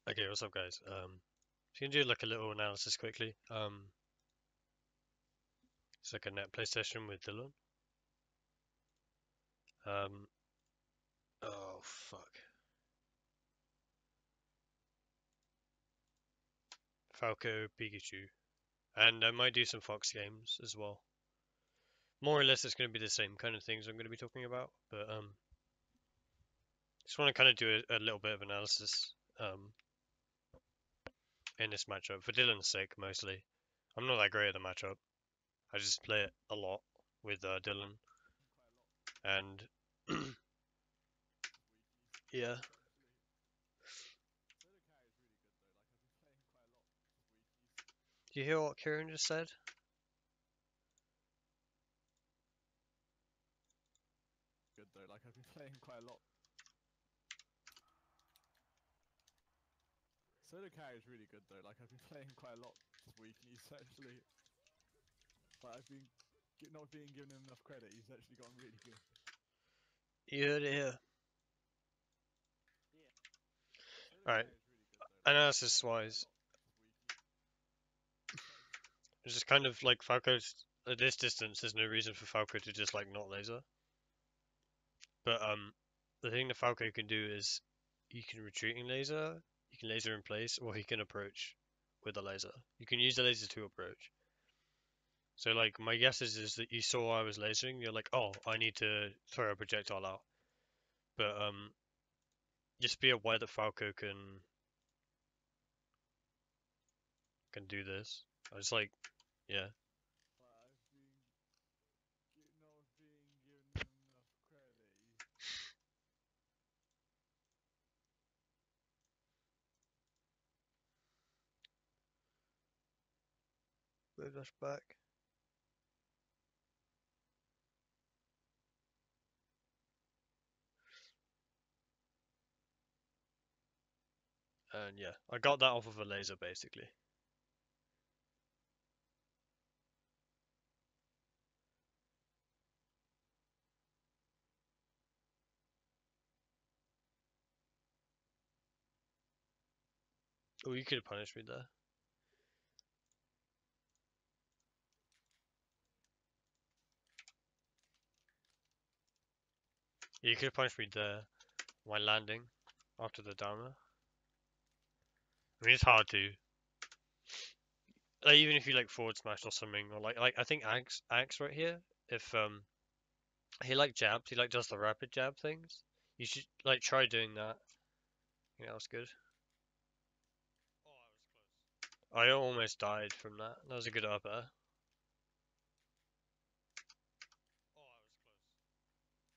Okay, what's up, guys? Just gonna do like a little analysis quickly. It's like a net play session with Dylan. Um, oh fuck, Falco Pikachu, and I might do some Fox games as well. More or less, it's gonna be the same kind of things I'm gonna be talking about, but just want to kind of do a little bit of analysis in this matchup for Dylan's sake mostly. I'm not that great at the matchup. I just play it a lot with Dylan, and yeah. Do you hear what Kieran just said? Good though, like I've been playing quite a lot. Solo carry is really good though, like I've been playing quite a lot this week and he's actually, but I've been not being given him enough credit, he's actually gotten really good. You heard it here. Solo Alright, carry is really good though, like I've been analysis playing quite a wise, lot this week. it's just kind of like Falco's at this distance. There's no reason for Falco to just like not laser. But the thing that Falco can do is he can retreating laser, he can laser in place, or he can approach with a laser. You can use the laser to approach. So like my guess is that you saw I was lasering, you're like, oh, I need to throw a projectile out. But just be aware that Falco can do this. I was like, yeah. But I've been not being given him enough credit. Move us back. And yeah, I got that off of a laser basically. Oh, you could have punished me there. You could have punished me there while landing after the downer. I mean, it's hard to. Like, even if you like forward smash or something, or like I think Axe right here. If he like jabs, he like does the rapid jab things. You should like try doing that. Yeah, that was good. I almost died from that. That was a good up air.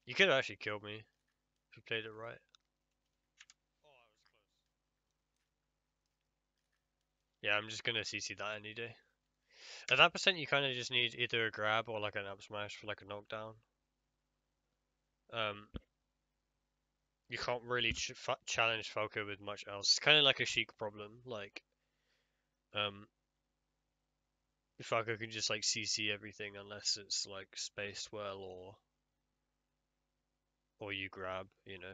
You could have actually killed me if you played it right. Yeah, I'm just gonna CC that any day. At that percent, you kind of just need either a grab or like an up smash for like a knockdown. Um, you can't really challenge Falco with much else. It's kind of like a Sheik problem. Like, um, Falco can just like CC everything unless it's like spaced well or you grab, you know.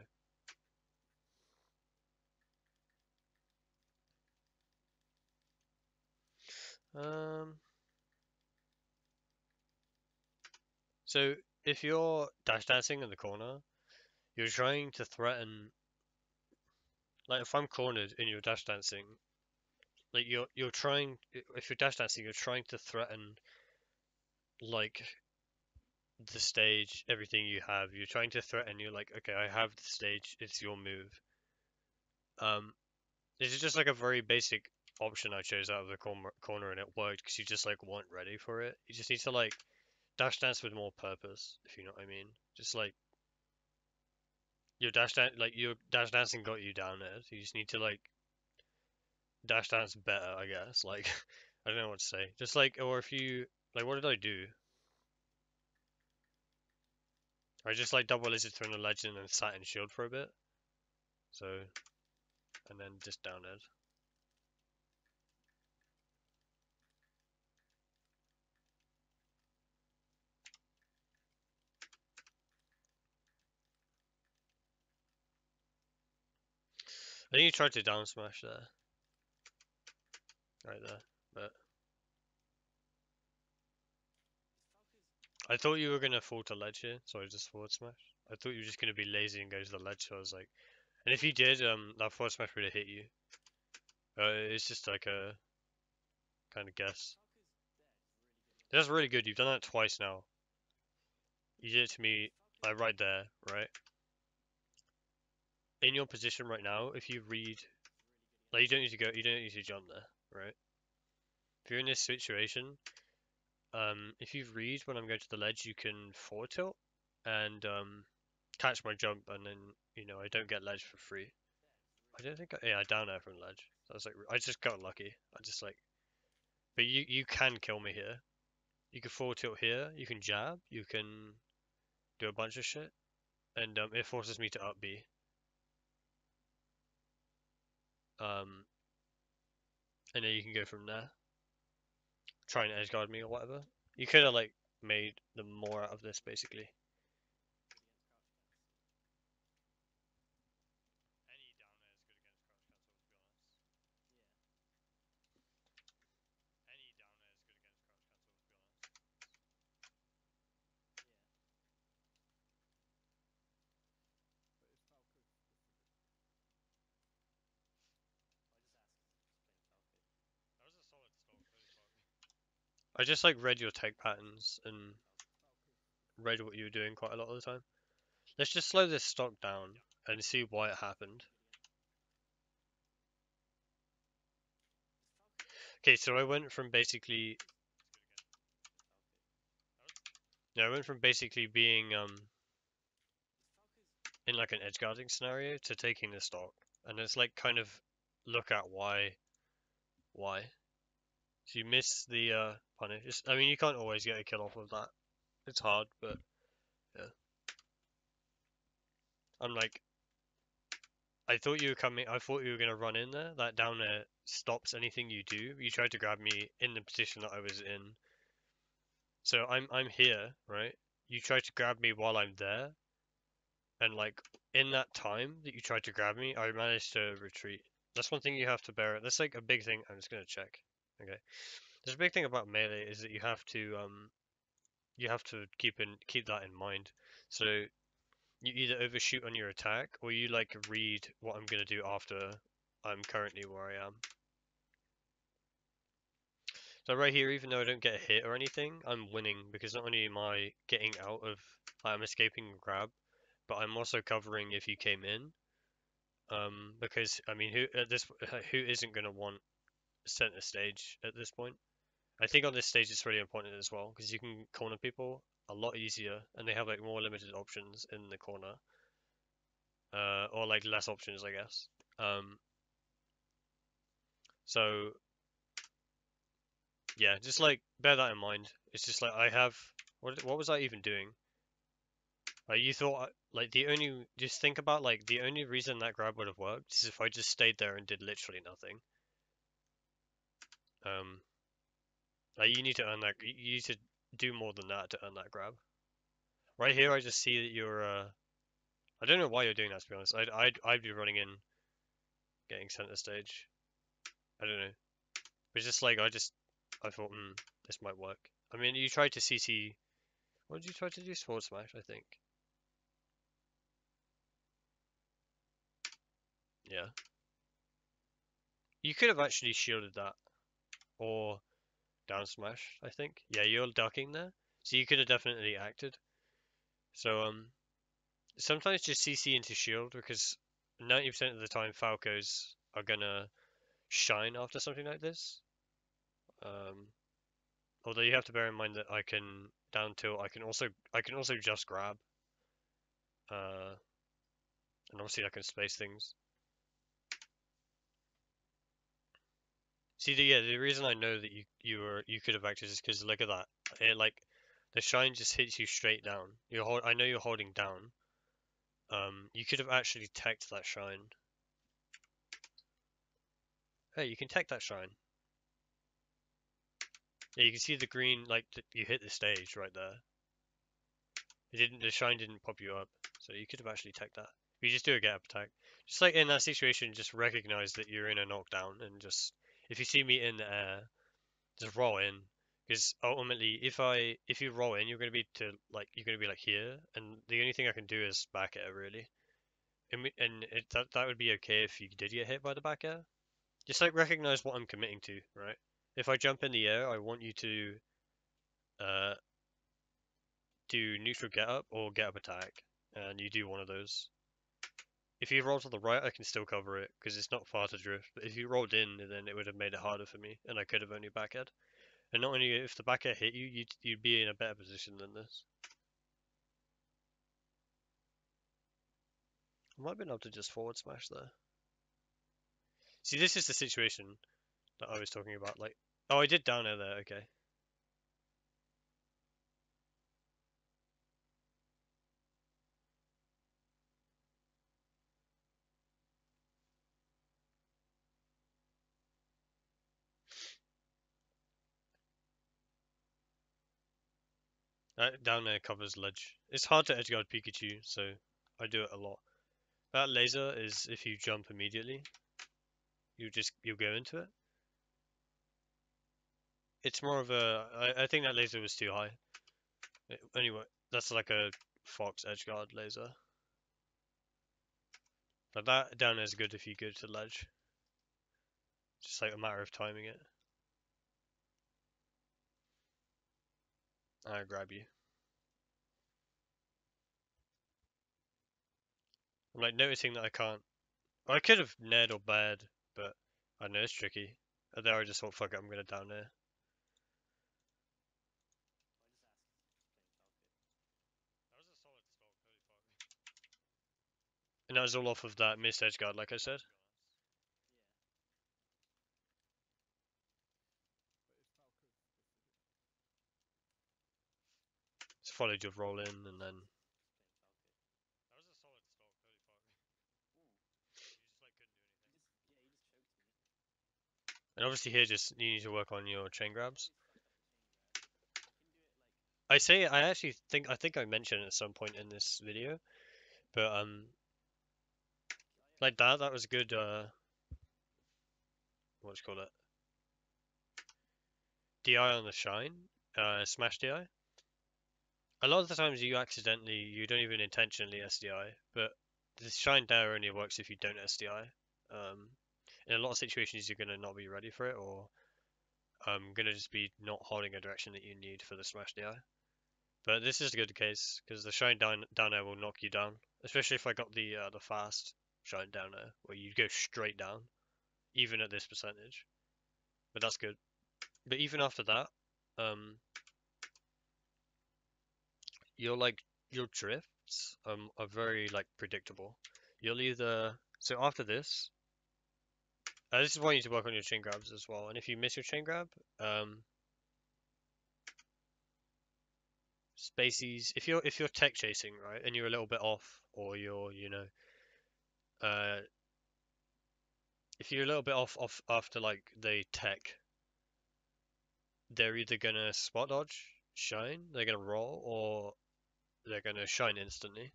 Um, so if you're dash dancing in the corner, you're trying to threaten. Like if I'm cornered and you're dash dancing, like you're trying. If you're dash dancing, you're trying to threaten like the stage, everything you have. You're trying to threaten. You're like, okay, I have the stage. It's your move. Um, this is just like a very basic option I chose out of the corner and it worked because you just like weren't ready for it. You just need to like dash dance with more purpose, if you know what I mean. Just like your dash dancing got you down there. So you just need to like dash dance better, I guess. Like I don't know what to say. Just like or if you like, what did I do? I just like double laser through the legend and sat in shield for a bit. So and then just down it. I think you tried to down smash there. Right there. But I thought you were gonna fall to ledge here, so I just forward smash. I thought you were just gonna be lazy and go to the ledge, so I was like, and if you did, that forward smash would have hit you. It's just like a kind of guess. That's really good. You've done that twice now. You did it to me like right there, right? In your position right now, if you read, like you don't need to go, you don't need to jump there, right? If you're in this situation, if you read when I'm going to the ledge, you can forward tilt and catch my jump, and then I don't get ledge for free. I don't think yeah, I down air from ledge. So I was like, I just got lucky. I just like, but you can kill me here. You can forward tilt here. You can jab. You can do a bunch of shit, and it forces me to up B. Um, and then you can go from there. Try and edge guard me or whatever. You could have like made the more out of this basically. Any down air is good against crouch cancel, to be honest. Any down air is good against crouch cancel, to be honest. But is Falco just a good? That was a solid stock, holy fuck. I just like read your tech patterns and read what you were doing quite a lot of the time. Let's just slow this stock down and see why it happened. Okay, so I went from basically being in like an edge guarding scenario to taking the stock. And it's like kind of look at why. So you miss the punish. I mean you can't always get a kill off of that. It's hard, but yeah. I'm like I thought you were gonna run in there. That down there stops anything you do. You tried to grab me in the position that I was in. So I'm here, right? You tried to grab me while I'm there, and like in that time that you tried to grab me, I managed to retreat. That's one thing you have to bear. That's like a big thing. I'm just gonna check. Okay. There's a big thing about melee is that you have to keep that in mind. So you either overshoot on your attack or you like read what I'm gonna do after I'm currently where I am. So right here, even though I don't get a hit or anything, I'm winning because not only am I getting out of, I'm escaping grab, but I'm also covering if you came in. Because I mean, who isn't gonna want center stage at this point? I think on this stage it's really important as well because you can corner people a lot easier, and they have like more limited options in the corner, or like less options, I guess. So yeah, just like bear that in mind. It's just like I have what was I even doing? Like you thought like just think about like the only reason that grab would have worked is if I just stayed there and did literally nothing. Um, like you need to earn that. You need to do more than that to earn that grab. Right here, I just see that you're. I don't know why you're doing that. To be honest, I'd be running in, getting center stage. I don't know. But just like I thought, this might work. I mean, you tried to CC. What did you try to do? Sword smash, I think. Yeah. You could have actually shielded that, or down smash, I think. Yeah, you're ducking there. So you could have definitely acted. So sometimes just CC into shield because 90% of the time Falcos are gonna shine after something like this. Um, although you have to bear in mind that I can down tilt, I can also just grab. And obviously I can space things. See the reason I know that you could have acted is because look at that. It like the shine just hits you straight down. I know you're holding down. You could have actually teched that shine. Hey, you can tech that shine. Yeah, you can see the green, like you hit the stage right there. The shine didn't pop you up, so you could have actually teched that. If you just do a get up attack, Just like in that situation, just recognize that you're in a knockdown and just if you see me in the air, just roll in. Because ultimately, if you roll in, you're gonna be like here, and the only thing I can do is back air really. That would be okay if you did get hit by the back air. Just like recognize what I'm committing to, right? If I jump in the air, I want you to uh, do neutral get up or get up attack, and you do one of those. If you roll to the right, I can still cover it because it's not far to drift. But if you rolled in, then it would have made it harder for me, and I could have only backhead. And not only if the backhead hit you, you'd be in a better position than this. I might have been able to just forward smash there. See, this is the situation that I was talking about. Like, oh, I did down air there. Okay. That down air covers ledge. It's hard to edgeguard Pikachu, so I do it a lot. That laser is if you jump immediately, you'll go into it. It's more of I think that laser was too high. Anyway, that's like a Fox edgeguard laser. But that down is good if you go to ledge. Just like a matter of timing it. I grab you. I'm like noticing that I can't. Well, I could have ned or bared, but I know it's tricky. And there I just thought, fuck it, I'm gonna down there. That was a solid stock, holy fuck. And that was all off of that missed edgeguard, like I said. Just followed your roll in and then. That was a solid stock, holy fuck. You just like couldn't do anything. And obviously here just you need to work on your chain grabs. I actually think I mentioned it at some point in this video, but like that was good what do you call it? DI on the shine, smash DI. A lot of the times you don't even intentionally SDI, but the shine there only works if you don't SDI. In a lot of situations you're gonna not be ready for it, or gonna just be not holding a direction that you need for the smash DI. But this is a good case because the shine down air will knock you down, especially if I got the fast shine down air where you go straight down, even at this percentage. But that's good. But even after that, um, your like your drifts are very like predictable. You'll either so after this is why you need to work on your chain grabs as well. And if you miss your chain grab, spacies. If you're tech chasing right, and you're a little bit off, or you're uh, if you're a little bit off after like the tech, they're either gonna spot dodge, shine, they're gonna roll, or they're gonna shine instantly.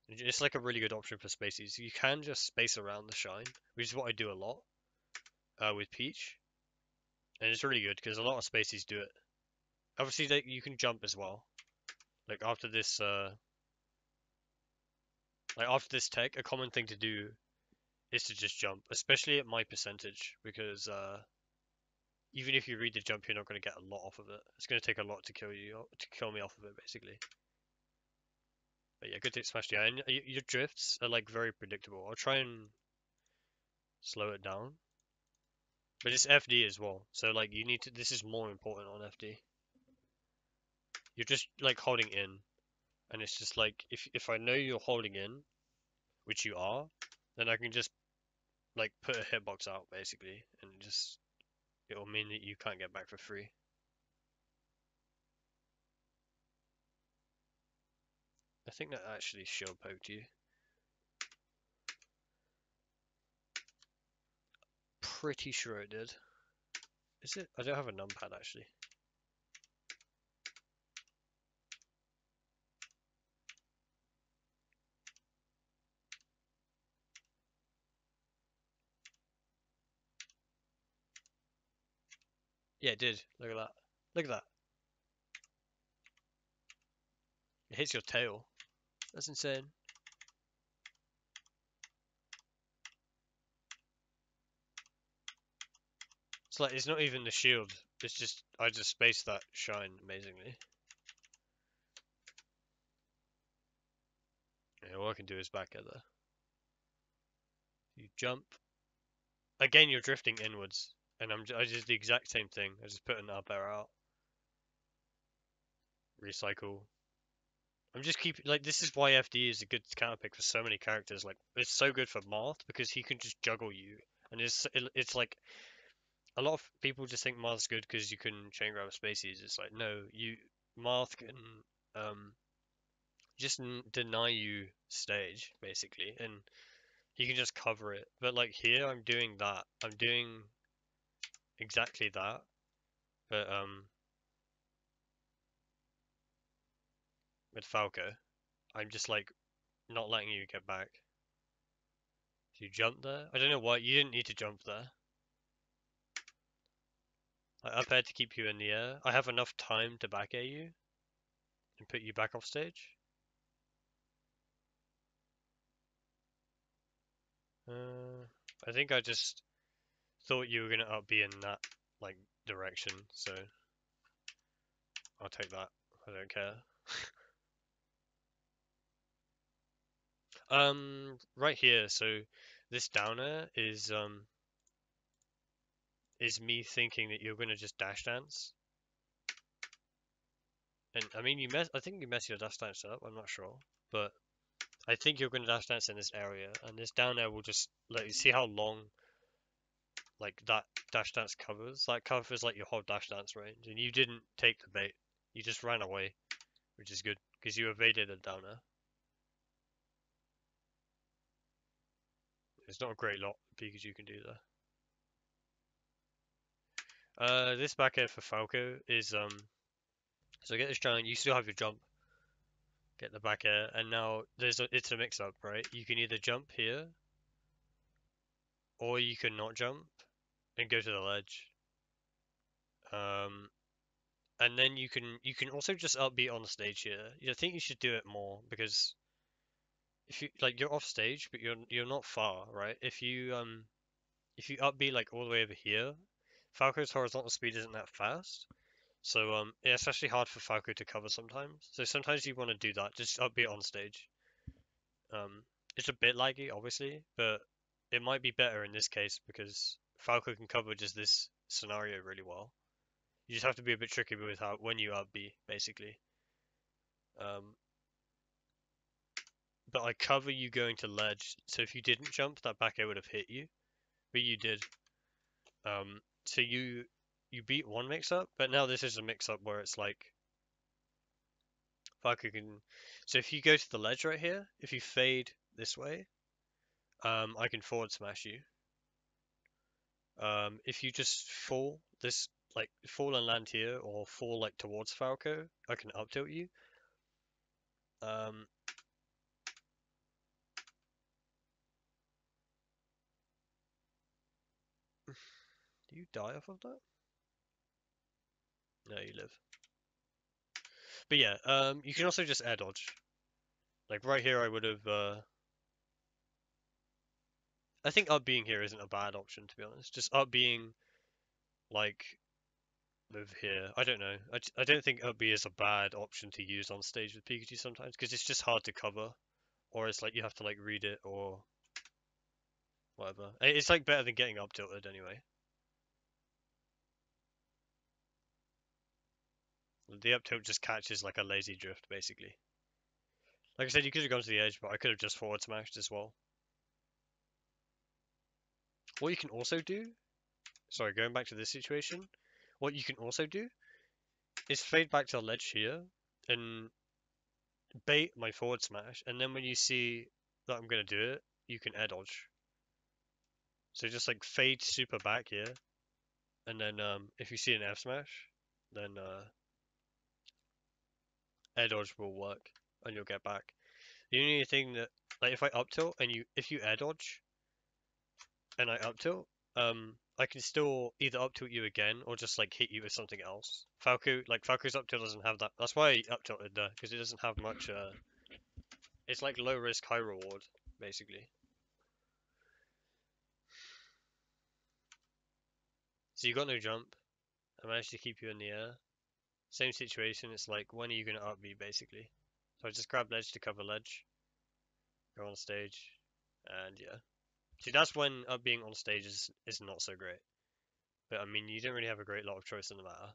It's like a really good option for spacies. You can just space around the shine, which is what I do a lot with Peach, and it's really good because a lot of spacies do it. Obviously, you can jump as well. Like after this tech, a common thing to do is to just jump, especially at my percentage, because even if you read the jump, you're not going to get a lot off of it. It's going to take a lot to kill me off of it, basically. But yeah, good to smash the eye. And your drifts are like very predictable. I'll try and slow it down, but it's FD as well. So like you need to. This is more important on FD. You're just like holding in, and it's just like if I know you're holding in, which you are, then I can just like put a hitbox out basically, and just it will mean that you can't get back for free. I think that actually shield poked you. Pretty sure it did. Is it? I don't have a numpad actually. Yeah, it did. Look at that. Look at that. It hits your tail. That's insane. It's like, it's not even the shield. It's just, I just spaced that shine amazingly. Yeah, all I can do is back at there. You jump. Again, you're drifting inwards. And I did the exact same thing. I just put an up arrow out. Recycle. I'm just keeping, like, this is why FD is a good counter pick for so many characters. Like, it's so good for Marth because he can just juggle you. And it's like, a lot of people just think Marth's good because you can chain grab spaces. It's like, no, Marth can just deny you stage, basically. And he can just cover it. But, like, here, I'm doing that. I'm doing exactly that. But, with Falco, I'm just, like, not letting you get back. So you jump there? I don't know why. You didn't need to jump there. I up air to keep you in the air. I have enough time to back air you and put you back off stage. I think I just thought you were gonna up be in that like direction, so I'll take that. I don't care. Right here. So this downer is me thinking that you're gonna just dash dance. And I mean, I think you mess your dash dance up. I'm not sure, but I think you're gonna dash dance in this area, and this down air will just let you see how long like that dash dance covers. That covers like your whole dash dance range, and you didn't take the bait. You just ran away, which is good because you evaded a downer. It's not a great lot Pikachu can do there. This back air for Falco is so get this giant. You still have your jump. Get the back air, and now it's a mix up, right? You can either jump here, or you can not jump and go to the ledge. Um, and then you can also just upbeat on the stage here. I think you should do it more because if you like you're off stage, but you're not far, right? If you upbeat like all the way over here, Falco's horizontal speed isn't that fast. So it's actually hard for Falco to cover sometimes. So sometimes you want to do that, just upbeat on stage. Um, it's a bit laggy, obviously, but it might be better in this case because Falco can cover just this scenario really well. You just have to be a bit tricky with how when you upbeat, basically. Um, but I cover you going to ledge, so if you didn't jump, that back air would have hit you, but you did. So you beat one mix up, but now this is a mix up where it's like Falco can. So if you go to the ledge right here, if you fade this way, I can forward smash you. If you just fall this like fall and land here, or fall like towards Falco, I can up tilt you. Um, do you die off of that? No, you live. But yeah, you can also just air dodge. Like right here, I would have. I think up being here isn't a bad option to be honest. Just up being like over here. I don't know. I don't think up B is a bad option to use on stage with Pikachu sometimes because it's just hard to cover, or it's like you have to like read it or whatever. It's like better than getting up tilted anyway. The up tilt just catches like a lazy drift basically. Like I said, you could have gone to the edge, but I could have just forward smashed as well. What you can also do, sorry, going back to this situation, what you can also do is fade back to the ledge here and bait my forward smash, and then when you see that I'm gonna do it, you can air dodge. So just like fade super back here, and then if you see an F smash, then air dodge will work, and you'll get back. The only thing that, like, if I up tilt and if you air dodge and I up tilt, I can still either up tilt you again or just like hit you with something else. Falco's up tilt doesn't have that. That's why I up tilted there, because it doesn't have much. It's like low risk, high reward, basically. So you got no jump. I managed to keep you in the air. Same situation. It's like, when are you gonna up me, basically? So I just grab ledge to cover ledge, go on stage, and yeah. See, that's when up being on stage is not so great. But I mean, you don't really have a great lot of choice in the matter.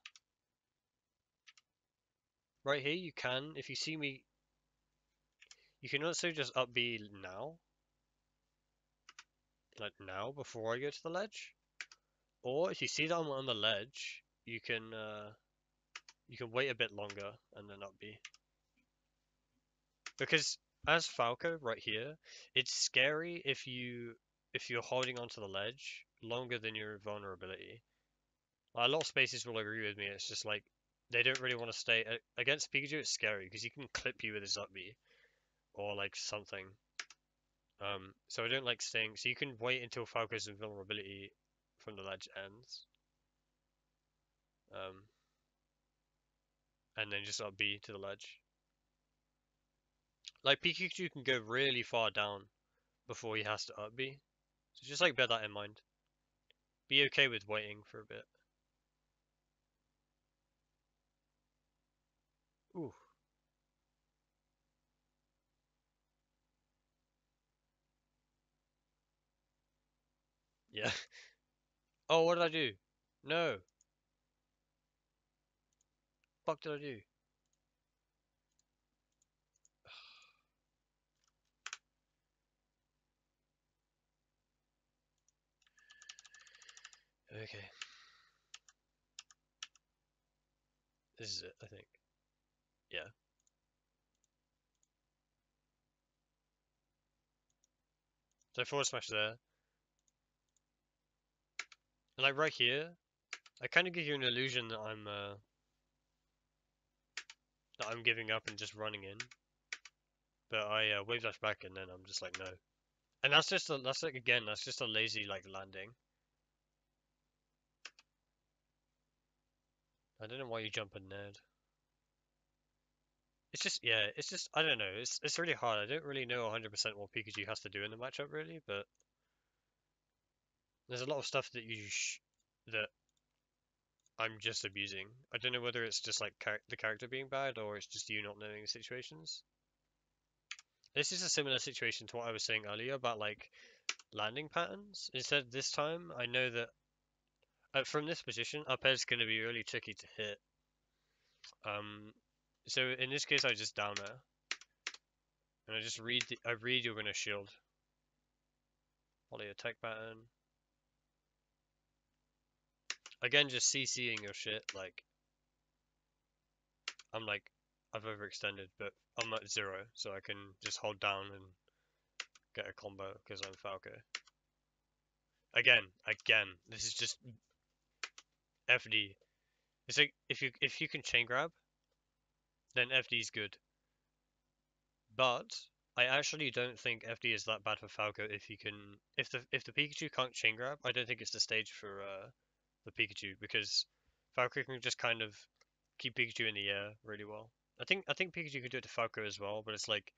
Right here, you can, if you see me, you can also just up B now, like now, before I go to the ledge. Or if you see that I'm on the ledge, you can wait a bit longer and then up B. Because as Falco right here, it's scary if you're holding onto the ledge longer than your vulnerability. A lot of spaces will agree with me. It's just like they don't really want to stay against Pikachu. It's scary because he can clip you with his up B or like something. So I don't like staying. So you can wait until Falco's invulnerability from the ledge ends, um, and then just up B to the ledge. Like Pikachu can go really far down before he has to up B. So just like bear that in mind. Be okay with waiting for a bit. Ooh, yeah. Oh, what did I do? No. Fuck did I do? Okay, this is it, I think. Yeah. So forward smash there. And like right here, I kind of give you an illusion that I'm giving up and just running in. But I wave dash back and then I'm just like no. And that's like again that's just a lazy like landing. I don't know why you jump in Ned. It's just yeah, it's just I don't know. It's really hard. I don't really know 100% what Pikachu has to do in the matchup really, but there's a lot of stuff that I'm just abusing. I don't know whether it's just like the character being bad or it's just you not knowing the situations. This is a similar situation to what I was saying earlier about like landing patterns. Instead, this time I know that from this position, up air is going to be really tricky to hit. Um, so in this case, I just down air and I read you're going to shield. Volley attack pattern. Again, just CCing your shit. Like I'm like I've overextended, but I'm at 0, so I can just hold down and get a combo because I'm Falco. Again, this is just FD. It's like if you can chain grab, then FD is good. But I actually don't think FD is that bad for Falco if you can if the Pikachu can't chain grab, I don't think it's the stage for the Pikachu because Falco can just kind of keep Pikachu in the air really well. I think Pikachu could do it to Falco as well, but it's like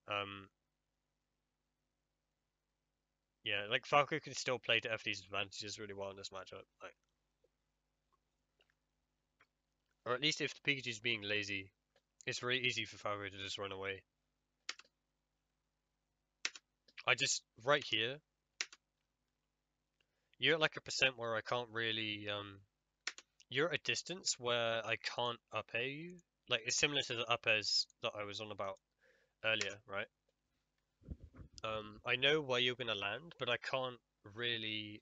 um yeah, like Falco can still play to FD's advantages really well in this matchup. Like or at least if the Pikachu's being lazy, it's really easy for Falco to just run away. I just right here, you're at like a percent where I can't really you're at a distance where I can't up air you. Like it's similar to the up airs that I was on about earlier, right? I know where you're gonna land, but I can't really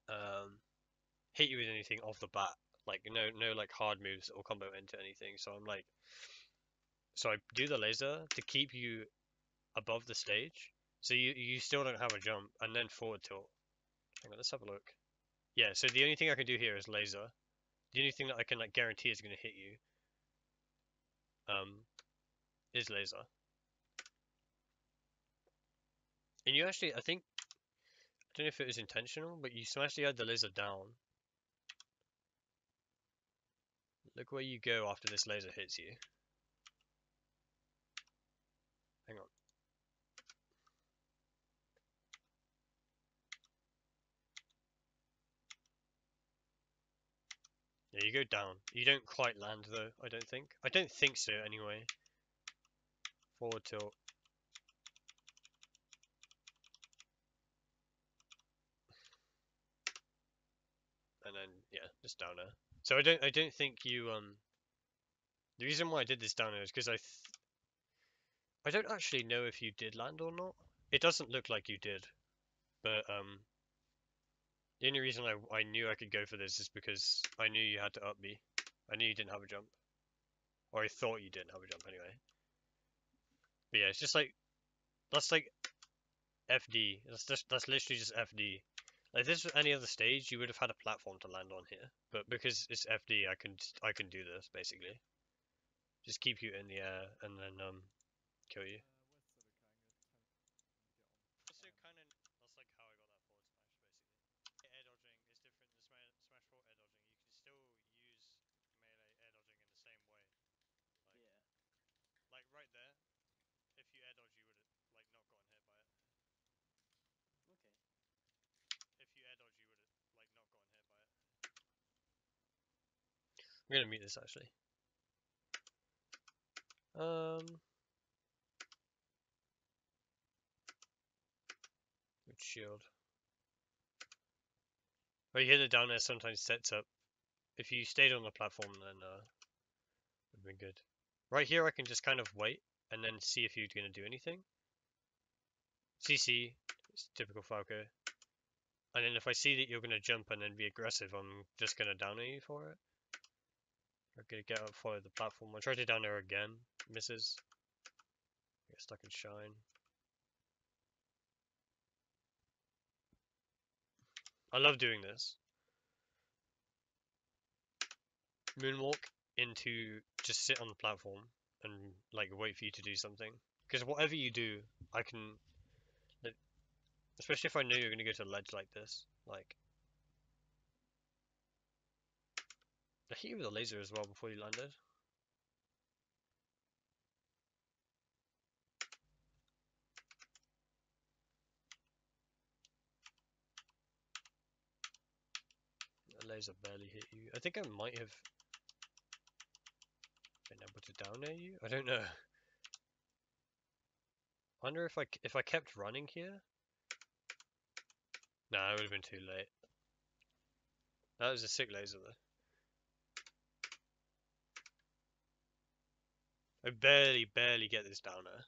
um hit you with anything off the bat. Like no like hard moves or combo into anything. So I'm like so I do the laser to keep you above the stage. So you still don't have a jump and then forward tilt. Hang on, let's have a look. Yeah, so the only thing I can do here is laser. The only thing that I can like guarantee is gonna hit you um is laser. And you actually, I think don't know if it was intentional, but you smash the other laser down. Look where you go after this laser hits you. Hang on. Yeah, you go down. You don't quite land though, I don't think. I don't think so anyway. Forward tilt. And then yeah, just down there. So I don't think you the reason why I did this down there is because I don't actually know if you did land or not. It doesn't look like you did, but the only reason I knew I could go for this is because I knew you had to up B. I knew you didn't have a jump, or I thought you didn't have a jump anyway. But yeah, it's just like that's like FD. That's literally just FD. Like if this was any other stage, you would have had a platform to land on here. But because it's FD, I can do this basically. Just keep you in the air and then kill you. Also, kind of that's like how I got that forward smash basically. Air dodging is different than Smash 4 air dodging. You can still use melee air dodging in the same way. Like right there, if you air dodge, you would have like not gotten hit by it. If you air dodge, you would have like not gotten hit by it. I'm gonna mute this actually. Good shield. But you hit it down there sometimes sets up. If you stayed on the platform, then would have been good. Right here, I can just kind of wait and then see if you're gonna do anything. CC, it's typical Falco. And then if I see that you're gonna jump and then be aggressive, I'm just gonna down air you for it. I'm gonna get up, follow the platform. I try to down air again, misses. Get stuck in shine. I love doing this. Moonwalk into just sit on the platform and like wait for you to do something. Because whatever you do, I can, especially if I know you're gonna go to a ledge like this. Like, I hit you with a laser as well before you landed. A laser barely hit you. I think I might have been able to down air you. I don't know. I wonder if I kept running here. Nah, it would have been too late. That was a sick laser though. I barely get this down air.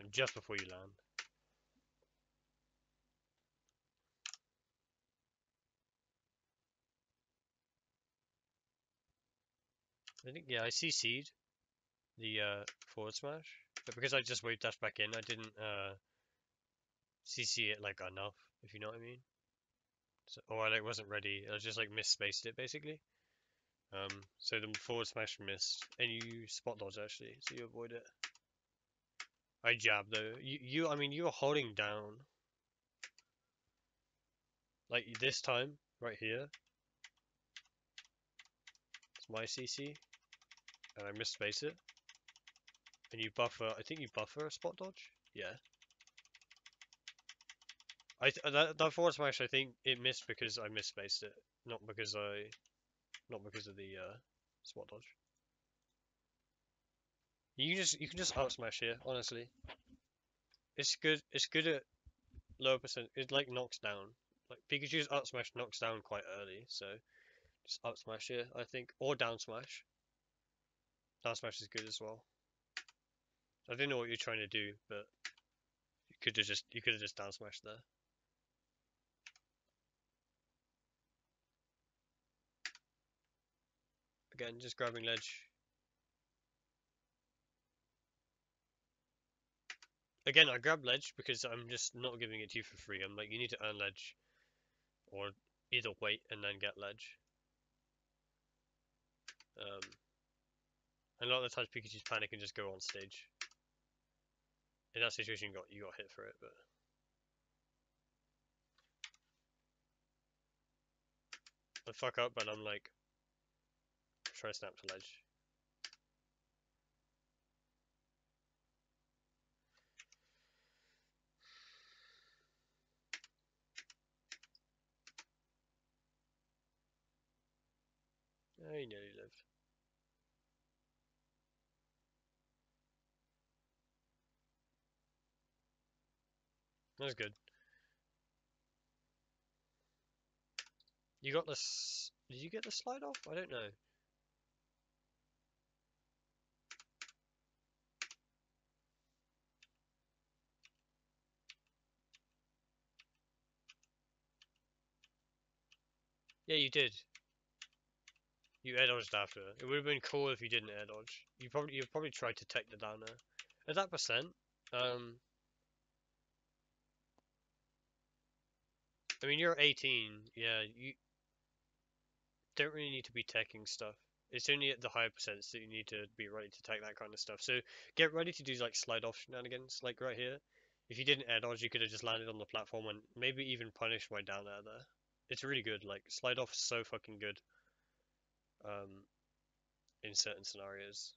And just before you land. I think yeah, I CC'd the forward smash, but because I just wave dash back in, I didn't CC it like enough, if you know what I mean. So, or I like wasn't ready. I just like misspaced it basically. So the forward smash missed, and you spot dodge actually, so you avoid it. I jab though. I mean, you were holding down. Like this time, right here, it's my CC, and I misspace it. And you buffer, I think you buffer a spot dodge? Yeah. That forward smash, I think it missed because I misspaced it, not because of the spot dodge. You can just up smash here, honestly. It's good. It's good at lower percent. It like knocks down. Like Pikachu's up smash knocks down quite early, so just up smash here, I think, or down smash. Down smash is good as well. I don't know what you're trying to do, but you could have just down smashed there. Again, just grabbing ledge. Again, I grab ledge because I'm just not giving it to you for free. I'm like, you need to earn ledge, or either wait and then get ledge. And a lot of the times Pikachu's panic and just go on stage. in that situation you got hit for it, but I fuck up and I'm like try to snap to ledge. Oh, you nearly lived. That was good. You got this. Did you get the slide off? I don't know. Yeah, you did. You air dodged after. It would have been cool if you didn't air dodge. You probably tried to tech the downer. At that percent, um, I mean you're 18. Yeah, you don't really need to be teching stuff. It's only at the higher percents that you need to be ready to tech that kind of stuff. So get ready to do like slide off shenanigans, like right here. If you didn't air dodge, you could have just landed on the platform and maybe even punished my down air there. It's really good. Like slide off is so fucking good. Um, in certain scenarios.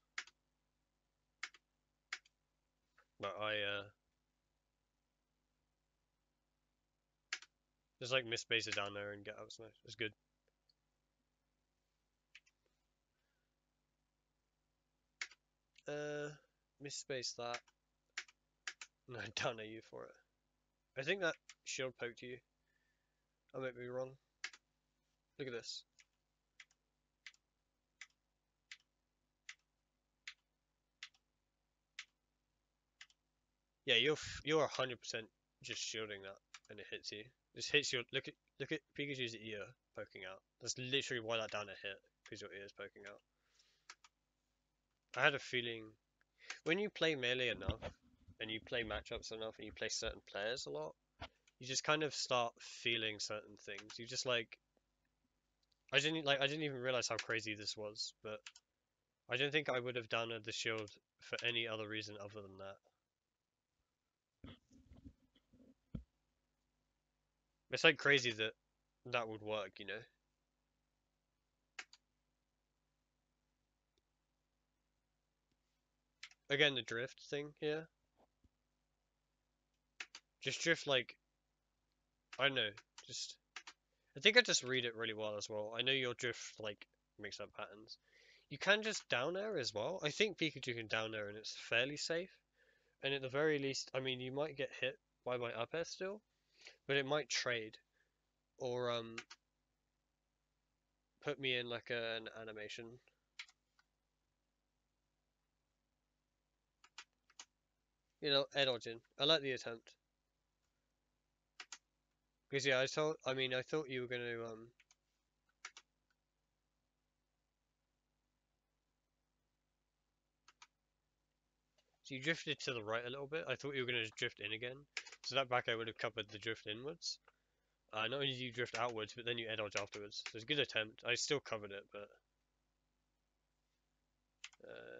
But I just like miss bases down there and get out smash. It's good. Miss space that. No, down at you for it. I think that shield poked you. I might be wrong. Look at this. Yeah, you're 100% just shielding that, and it hits you. Just hits your look at Pikachu's ear poking out. That's literally why that down hit, because your ear is poking out. I had a feeling when you play melee enough, and you play matchups enough, and you play certain players a lot, you just kind of start feeling certain things. You just like I didn't even realize how crazy this was, but I don't think I would have done the shield for any other reason other than that. It's like crazy that that would work, you know. Again, the drift thing here. Just drift like I don't know. Just I think I just read it really well as well. I know your drift like mix up patterns. You can just down air as well. I think Pikachu can down air and it's fairly safe. And at the very least, I mean, you might get hit by my up air still, but it might trade or put me in like an animation. You know, air dodging. I like the attempt. Because yeah, I thought you were gonna so you drifted to the right a little bit. I thought you were gonna drift in again. So that back air would have covered the drift inwards. Not only did you drift outwards, but then you air dodge afterwards. So it's a good attempt. I still covered it, but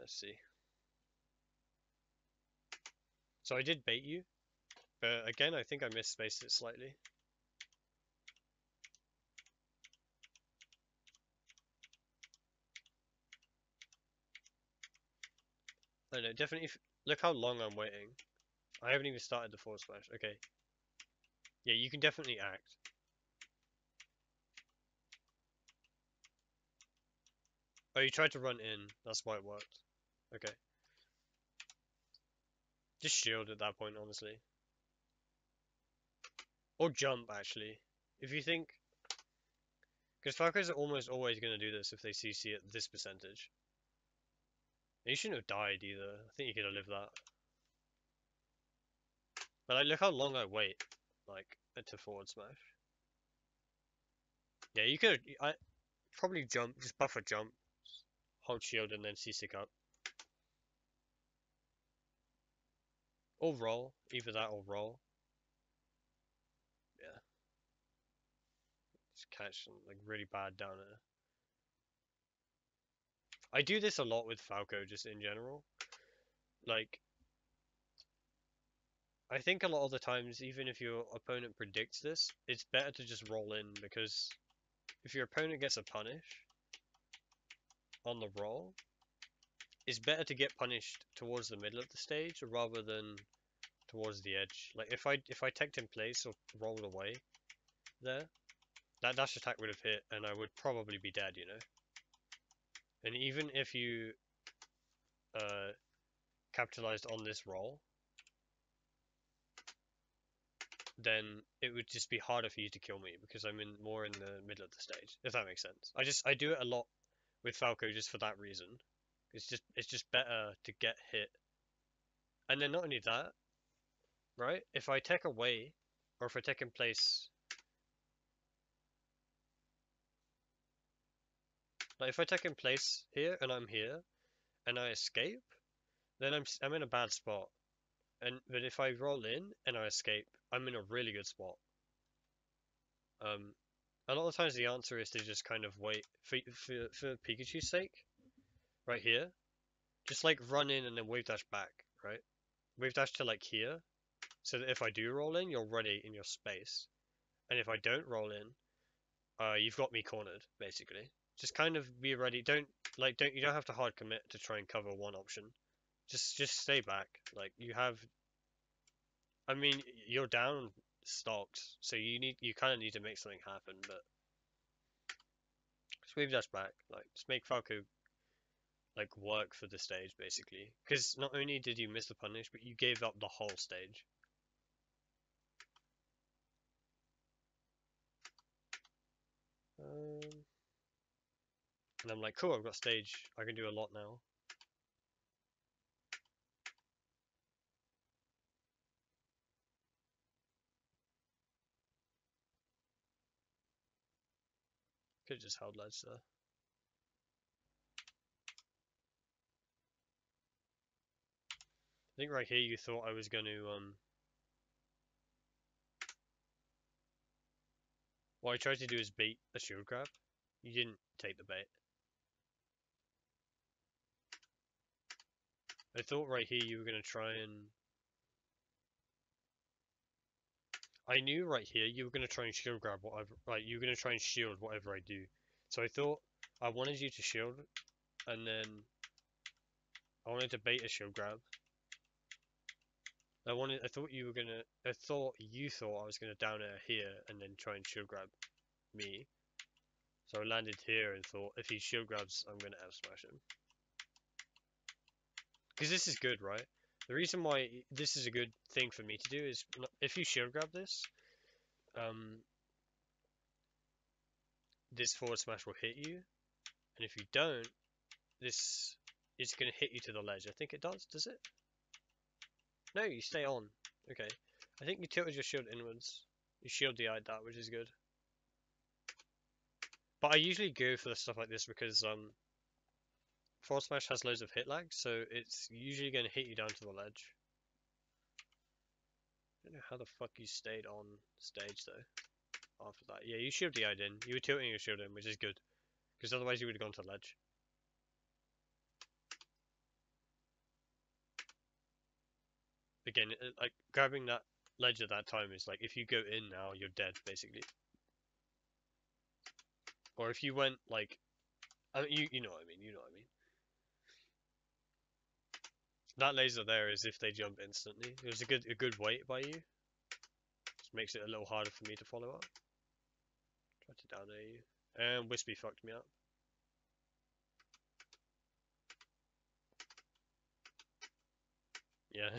let's see. So I did bait you, but again, I think I misspaced it slightly. I don't know, definitely. Look how long I'm waiting. I haven't even started the forward smash. Okay. Yeah, you can definitely act. Oh, you tried to run in. That's why it worked. Okay. Just shield at that point, honestly. Or jump, actually. If you think... Because Falcos are almost always going to do this if they CC at this percentage. And you shouldn't have died either. I think you could have lived that. But like, look how long I wait. Like, to forward smash. Yeah, you could... I probably jump. Just buffer jump. Hold shield and then CC up. Or roll. Either that or roll. Yeah. Just catch some like really bad down there. I do this a lot with Falco just in general. Like I think a lot of the times, even if your opponent predicts this, it's better to just roll in because if your opponent gets a punish on the roll, it's better to get punished towards the middle of the stage rather than towards the edge. Like if I teched in place or rolled away there, that dash attack would have hit and I would probably be dead, you know. And even if you uh, capitalized on this roll, then it would just be harder for you to kill me because I'm in more in the middle of the stage. If that makes sense. I do it a lot with Falco just for that reason. It's just better to get hit. And then not only that, right? If I take away, or if I take in place, like if I take in place here and I'm here and I escape, then I'm in a bad spot. But if I roll in and I escape, I'm in a really good spot. Um, a lot of times the answer is to just kind of wait for Pikachu's sake, right here. Just like run in and then wave dash back, right? Wave dash to like here, so that if I do roll in, you're ready in your space. And if I don't roll in, you've got me cornered, basically. Just kind of be ready. You don't have to hard commit to try and cover one option. Just stay back. Like you have, I mean, you're down stocks, so you kind of need to make something happen. But just wave dash back, like just make Falco like work for the stage basically. Because not only did you miss the punish, but you gave up the whole stage. And I'm like, cool, I've got stage. I can do a lot now. Could have just held ledge there. I think right here you thought I was going to what I tried to do is bait a shield grab. You didn't take the bait. I thought right here you were going to try and I knew right here you were going to try and shield grab whatever, like you were going to try and shield whatever I do. So I thought I wanted you to shield and then I wanted to bait a shield grab. I thought you were going to you thought I was going to down air here and then try and shield grab me. So I landed here and thought if he shield grabs, I'm going to F smash him. Because this is good, right? The reason why this is a good thing for me to do is if you shield grab this, um, this forward smash will hit you, and if you don't, this is going to hit you to the ledge. I think it does. Does it? No, you stay on. Okay. I think you tilted your shield inwards. You shield DI'd that, which is good. But I usually go for the stuff like this because forward smash has loads of hit lag, so it's usually going to hit you down to the ledge. I don't know how the fuck you stayed on stage though. After that, yeah, you shield DI'd in. You were tilting your shield in, which is good. Because otherwise you would have gone to ledge. Again, like grabbing that ledge at that time is like if you go in now, you're dead basically. Or if you went like, you know what I mean. You know what I mean. That laser there is if they jump instantly. It was a good wait by you. Just makes it a little harder for me to follow up. Try to down air you. And Wispy fucked me up. Yeah.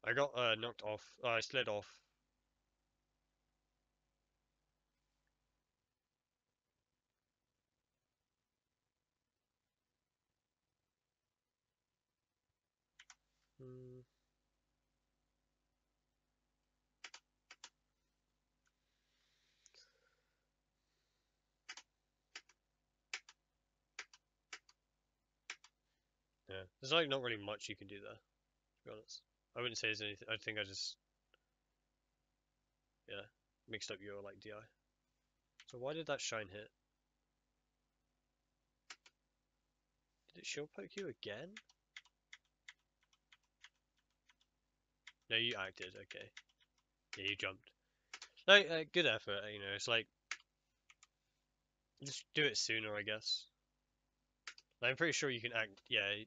I got knocked off. I slid off. Hmm. Yeah. There's like not really much you can do there, to be honest. I wouldn't say there's anything. I think I just, yeah, mixed up your like DI. So why did that shine hit? Did it shield poke you again? No, you acted. Okay. Yeah, you jumped. Like, good effort. You know, it's like just do it sooner, I guess. Like, I'm pretty sure you can act. Yeah,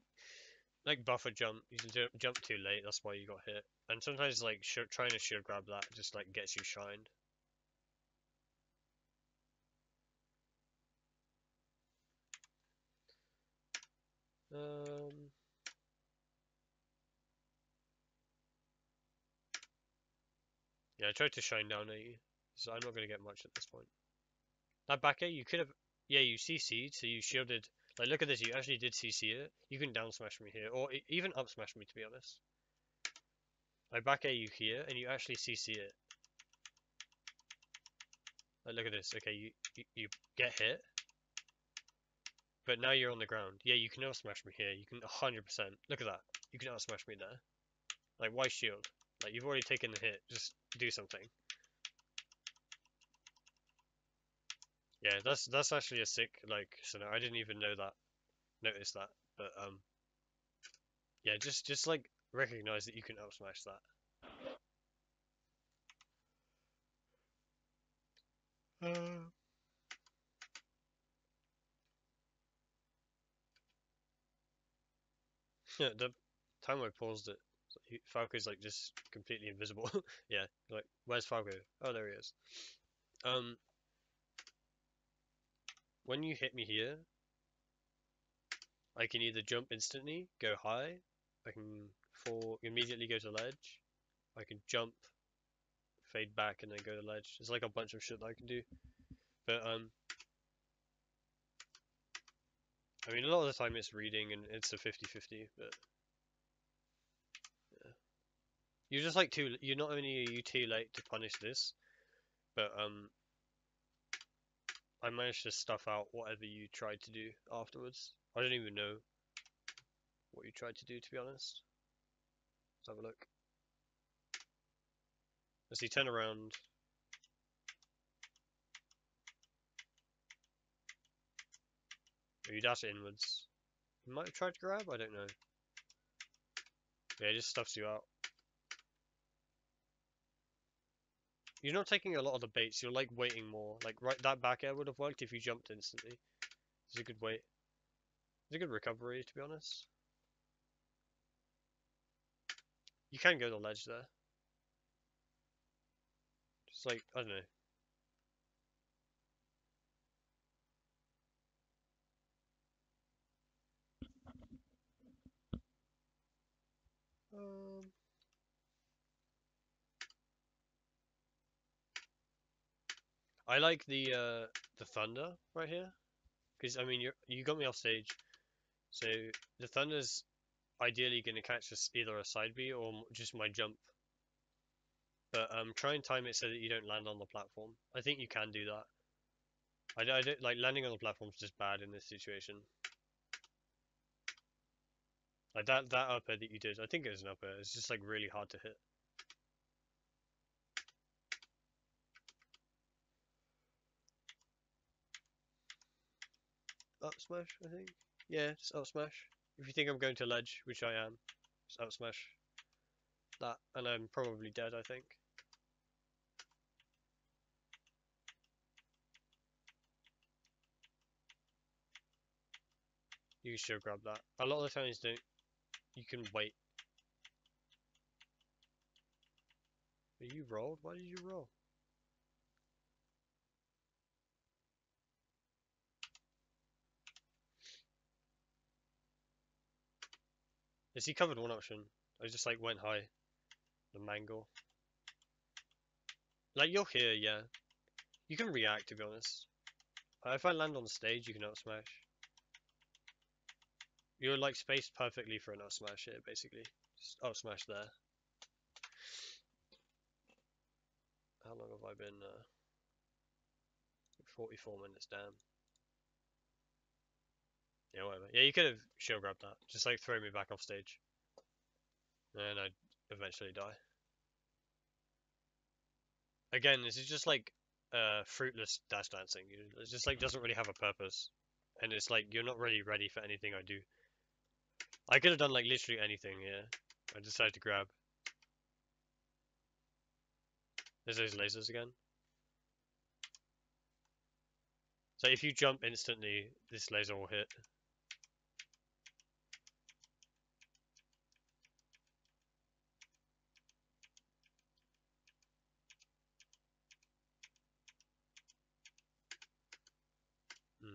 like buffer jump. You can jump too late. That's why you got hit. And sometimes like trying to shield grab that just like gets you shined. Um. Yeah, I tried to shine down at you, so I'm not gonna get much at this point. That back air, you could have. Yeah, you CC'd, so you shielded. Like, look at this. You actually did CC it. You can down smash me here, or even up smash me. To be honest, I back air you here, and you actually CC it. Like, look at this. Okay, you get hit, but now you're on the ground. Yeah, you can out smash me here. You can 100%. Look at that. You can out smash me there. Like, why shield? Like, you've already taken the hit. Just do something. Yeah, that's actually a sick like scenario. I didn't even notice that, but yeah, just like recognize that you can up smash that. Uh, yeah, the time I paused it, Falco's like just completely invisible. Yeah, like where's Falco? Oh, there he is. Um, when you hit me here, I can either jump instantly, go high, I can fall immediately go to ledge, I can jump, fade back, and then go to ledge. There's like a bunch of shit that I can do. But I mean, a lot of the time it's reading and it's a 50-50. But yeah. You're just like too. You're not only are you too late to punish this, but I managed to stuff out whatever you tried to do afterwards. I don't even know what you tried to do, to be honest. Let's have a look. As you turn around, or you dash inwards. You might have tried to grab. I don't know. Yeah, it just stuffs you out. You're not taking a lot of the baits. You're like waiting more. Like right, that back air would have worked if you jumped instantly. It's a good wait. It's a good recovery, to be honest. You can go to the ledge there. Just like I don't know. Um, I like the thunder right here because I mean you got me off stage, so the thunder's ideally going to catch us either a side B or just my jump. But try and time it so that you don't land on the platform. I think you can do that. I don't like landing on the platform is just bad in this situation. Like that upper that you did, I think it was an upper. It's just like really hard to hit. Up smash, I think. Yeah, just up smash. If you think I'm going to ledge, which I am, just up smash that, and I'm probably dead. I think. You can sure grab that. A lot of the times don't. You can wait. But you rolled? Why did you roll? Is he covered one option? I just like went high. The mangle. Like you're here, yeah. You can react to be honest. If I land on the stage, you can out smash. You're like spaced perfectly for an out smash here, basically. Just out smash there. How long have I been? 44 minutes, damn. Yeah, whatever. Yeah, you could have shield grabbed that. Just like throw me back off stage. And I'd eventually die. Again, this is just like fruitless dash dancing. It just like doesn't really have a purpose. And it's like you're not really ready for anything I do. I could have done like literally anything, yeah. I decided to grab. There's those lasers again. So if you jump instantly, this laser will hit. Hmm.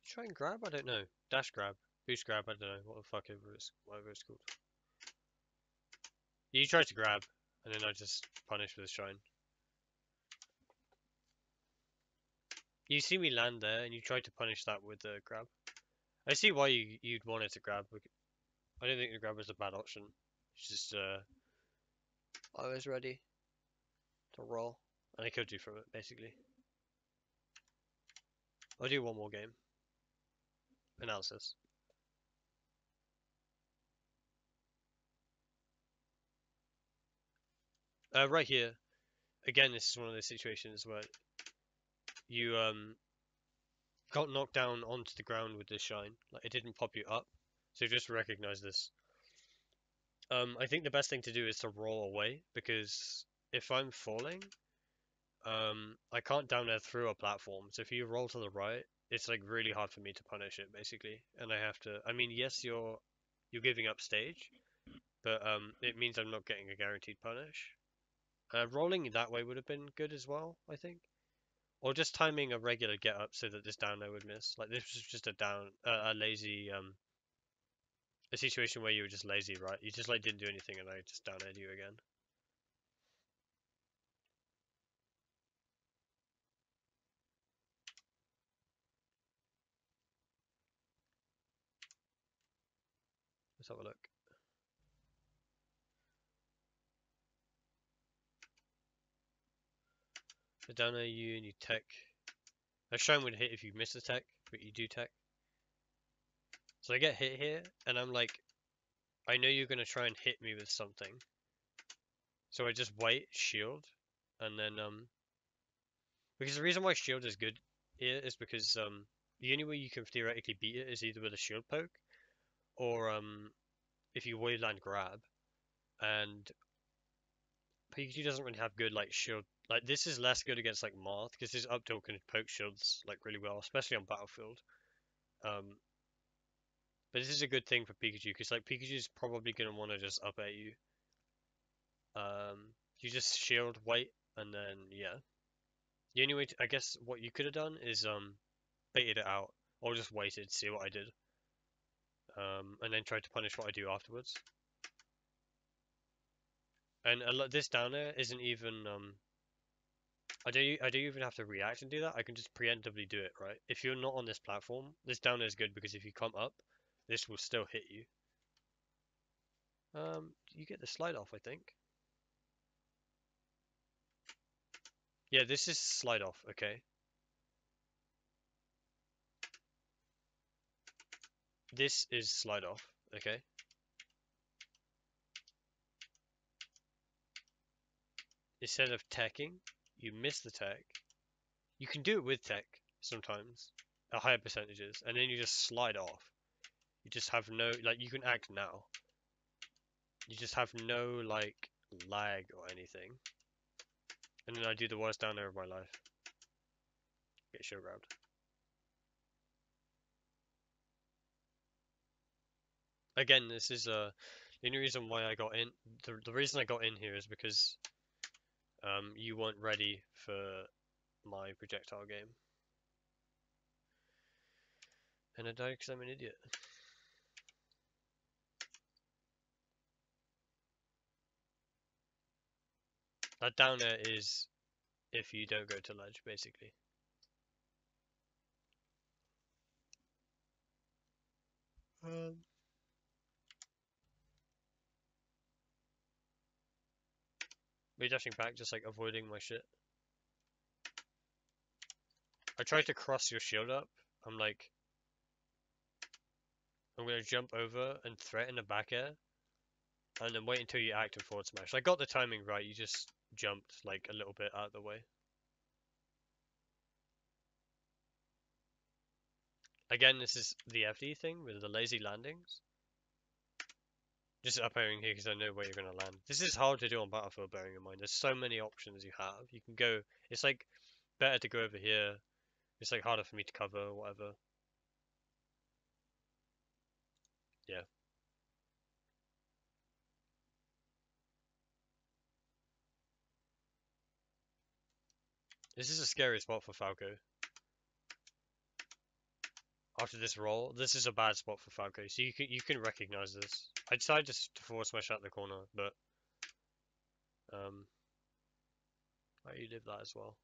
Try and grab? I don't know. Dash grab. Boost grab? I don't know. What the fuck whatever it's called. You try to grab, and then I just punish with a shine. You see me land there, and you try to punish that with the grab. I see why you'd want it to grab. I don't think the grab is a bad option. It's just I was ready to roll, and I killed you from it basically. I'll do one more game. Analysis. Right here. Again, this is one of those situations where you got knocked down onto the ground with this shine. Like it didn't pop you up, so just recognize this. I think the best thing to do is to roll away because if I'm falling, I can't down air through a platform. So if you roll to the right, it's like really hard for me to punish it basically, and I have to. I mean, yes, you're giving up stage, but it means I'm not getting a guaranteed punish. Rolling that way would have been good as well, I think. Or just timing a regular get up so that this down air would miss. Like this was just a lazy, a situation where you were just lazy, right? You just like didn't do anything and I just down aired you again. Let's have a look. So down air you and you tech. A shine would hit if you miss the tech, but you do tech. So I get hit here and I'm like, I know you're gonna try and hit me with something. So I just wait, shield, and then because the reason why shield is good here is because the only way you can theoretically beat it is either with a shield poke or if you wayland grab, and Pikachu doesn't really have good like shield. Like this is less good against like Marth because his up tilt can poke shields like really well, especially on battlefield. Um, but this is a good thing for Pikachu because like Pikachu's probably gonna want to just up at you. You just shield, wait, and then yeah. The only way I guess what you could have done is baited it out or just waited, see what I did, and then tried to punish what I do afterwards. And this down there isn't even I don't even have to react and do that. I can just preemptively do it, right? If you're not on this platform, this down is good because if you come up, this will still hit you. You get the slide off, I think. Yeah, this is slide off, okay? This is slide off, okay? Instead of teching, you miss the tech. You can do it with tech sometimes, at higher percentages, and then you just slide off. You just have no, like, you can act now. You just have no, like, lag or anything. And then I do the worst down there of my life. Get show grabbed. Again, this is the only reason why I got in. The reason I got in here is because you weren't ready for my projectile game, and I died because I'm an idiot. That down air is if you don't go to ledge, basically. Me dashing back, just like avoiding my shit. I tried to cross your shield up. I'm like, I'm gonna jump over and threaten a back air, and then wait until you act and forward smash. I got the timing right. You just jumped like a little bit out of the way. Again, this is the FD thing with the lazy landings. Just up airing here because I know where you're going to land. This is hard to do on Battlefield, bearing in mind. There's so many options you have. You can go, it's like better to go over here. It's like harder for me to cover or whatever. Yeah. This is a scary spot for Falco. After this roll, this is a bad spot for Falco. So you can recognize this. I decided to forward smash out the corner, but you live that as well.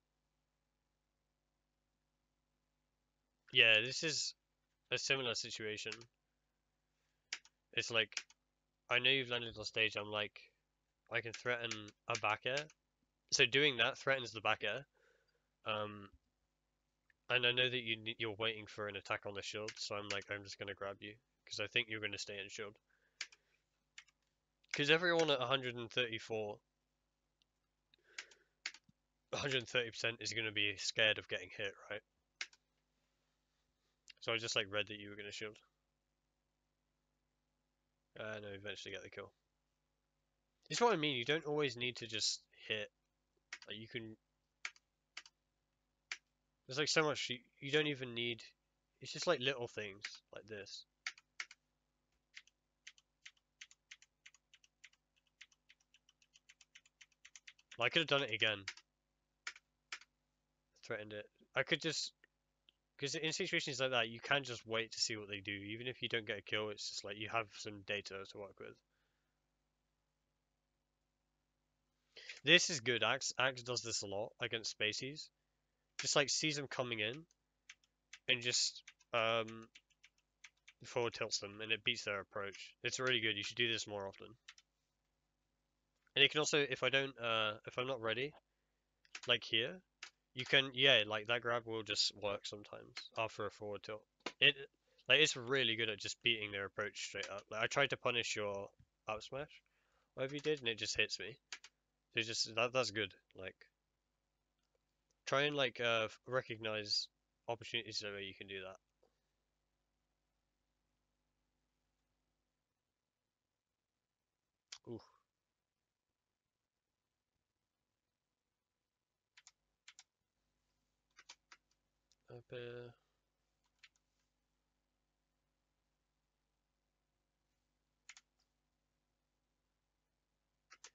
Yeah, this is a similar situation. It's like I know you've landed on stage. I'm like I can threaten a back air. So doing that threatens the back air. Um, and I know that you're waiting for an attack on the shield, so I'm like I'm just gonna grab you because I think you're gonna stay in shield. Because everyone at 134, 130% is gonna be scared of getting hit, right? So I just like read that you were gonna shield. No, eventually get the kill. It's what I mean. You don't always need to just hit. Like you can. There's like so much you don't even need. It's just like little things like this. I could have done it again. Threatened it. I could just because in situations like that you can just wait to see what they do. Even if you don't get a kill, it's just like you have some data to work with. This is good. Axe does this a lot against spacies. Just like sees them coming in and just forward tilts them and it beats their approach. It's really good. You should do this more often. And you can also, if I'm not ready, like here, you can, yeah, like that grab will just work sometimes after a forward tilt. It, like, it's really good at just beating their approach straight up. Like, I tried to punish your up smash, whatever you did, and it just hits me. So just that's good. Like, try and like recognize opportunities so where you can do that. Ooh, up here.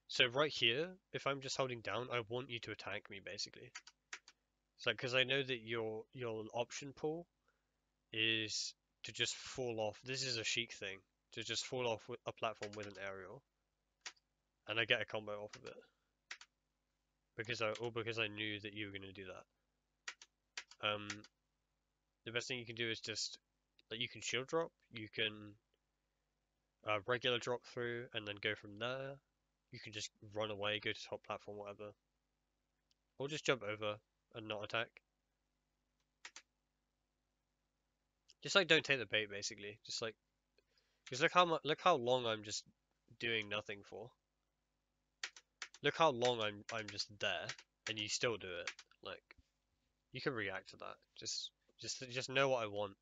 So right here, if I'm just holding down, I want you to attack me basically. So because I know that your option pool is to just fall off. This is a chic thing to just fall off a platform with an aerial, and I get a combo off of it because I knew that you were going to do that. The best thing you can do is just like you can shield drop, you can regular drop through, and then go from there. You can just run away, go to top platform, whatever, or just jump over and not attack. Just like don't take the bait, basically. Just like because look how long I'm just doing nothing for. Look how long I'm just there, and you still do it. Like you can react to that. Just know what I want.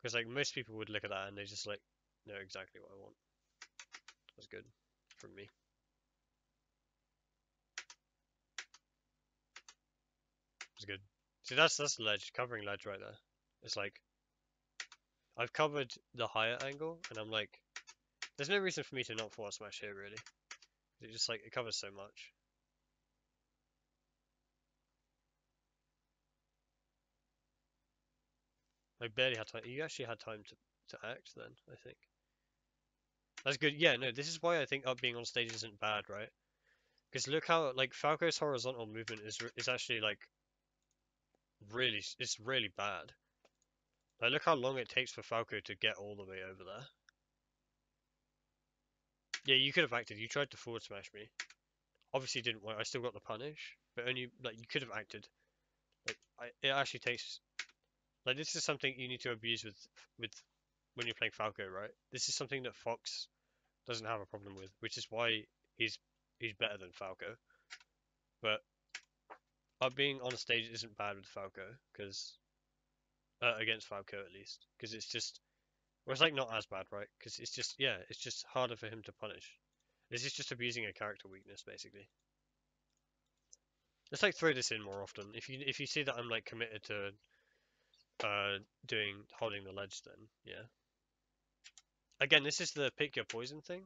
Because like most people would look at that and they just like know exactly what I want. That's good from me. It's good. See that's ledge, covering ledge right there. It's like I've covered the higher angle, and I'm like, there's no reason for me to not forward smash here really. It just like it covers so much. I barely had time. You actually had time to act then, I think. That's good. Yeah, no, this is why I think up being on stage isn't bad, right? Because look how like Falco's horizontal movement is actually like really it's really bad. Like look how long it takes for Falco to get all the way over there. Yeah, you could have acted. You tried to forward smash me. Obviously didn't work. I still got the punish, but only like you could have acted. Like it actually takes like this is something you need to abuse with when you're playing Falco, right? This is something that Fox doesn't have a problem with, which is why he's he's better than Falco. But being on a stage isn't bad with Falco because against Falco at least because it's just well, it's like not as bad, right? Because it's just yeah, it's just harder for him to punish. This is just abusing a character weakness basically. Let's like throw this in more often. If you see that I'm like committed to doing holding the ledge, then yeah. Again, this is the pick your poison thing.